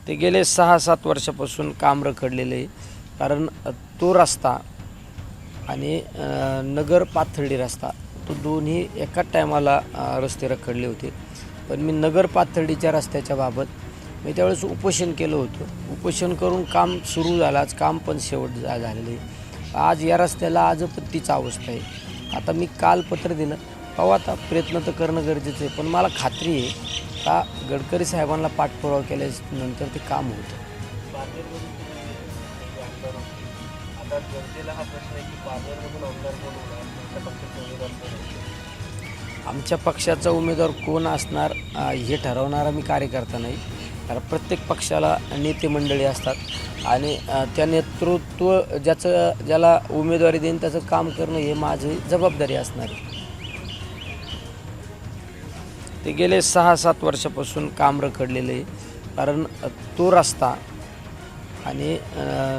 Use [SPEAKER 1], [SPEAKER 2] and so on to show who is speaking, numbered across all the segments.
[SPEAKER 1] ते गेले 6-7 वर्षापासून काम रखडलेलं आहे. कारण तो रस्ता आणि नगर पाथर्डी रस्ता तो दोन्ही एकाच टायमाला रस्ते रखडले होते. पण मी नगर पाथर्डीच्या रस्त्याच्या बाबत मी त्यावेळेस उपोषण केलं होतं. उपोषण करून काम सुरू झालं, आज काम पण शेवट झालेलं आहे. आज या रस्त्याला आज पण तीच अवस्था आहे. आता मी काल पत्र दिलं, पाहू आता प्रयत्न तर करणं गरजेचं आहे. पण मला खात्री आहे का गडकरी साहेबांना पाठपुरावा केल्यानंतर ते काम होतं.
[SPEAKER 2] आता जनतेला हा प्रश्न आहे की पारनेरमधून आमदार कोण होणार, तुमच्या पक्षाचे उमेदवार कोण होणार?
[SPEAKER 1] आमच्या पक्षाचा उमेदवार कोण असणार हे ठरवणारा मी कार्यकर्ता नाही. कारण प्रत्येक पक्षाला नेते मंडळी असतात आणि त्या नेतृत्व ज्याला उमेदवारी देईन त्याचं काम करणं हे माझी जबाबदारी असणार आहे. ते गेले 6-7 वर्षापासून काम रखडलेलं आहे. कारण तो रस्ता आणि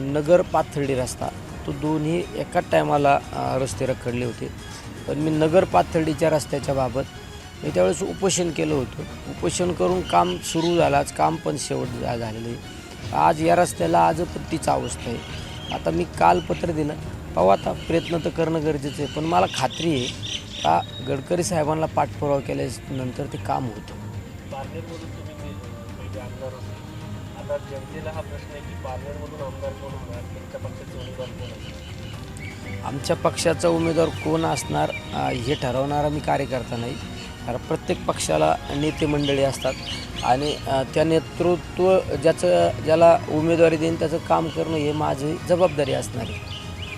[SPEAKER 1] नगर पाथर्डी रस्ता तो दोन्ही एकाच टायमाला रस्ते रखडले होते. पण मी नगर पाथर्डीच्या रस्त्याच्या बाबत मी त्यावेळेस उपोषण केलं होतं. उपोषण करून काम सुरू झालं, आज काम पण शेवट झालेलं आहे. आज या रस्त्याला आज पण तीच अवस्था आहे. आता मी काल पत्र दिलं, पाहू आता प्रयत्न तर करणं गरजेचं आहे. पण मला खात्री आहे का गडकरी साहेबांना पाठपुरावा केल्यानंतर ते काम होतं.
[SPEAKER 2] पारनेरमधून तुम्ही पहिले आमदार होते. आता जनतेला हा प्रश्न आहे की पारनेरमधून आमदार कोण होणार, तुमच्या पक्षाचे उमेदवार कोण होणार?
[SPEAKER 1] आमच्या पक्षाचा उमेदवार कोण असणार हे ठरवणारा मी कार्यकर्ता नाही. कारण प्रत्येक पक्षाला नेते मंडळी असतात आणि त्या नेतृत्व ज्याला उमेदवारी देईन त्याचं काम करणं हे माझी जबाबदारी असणार आहे.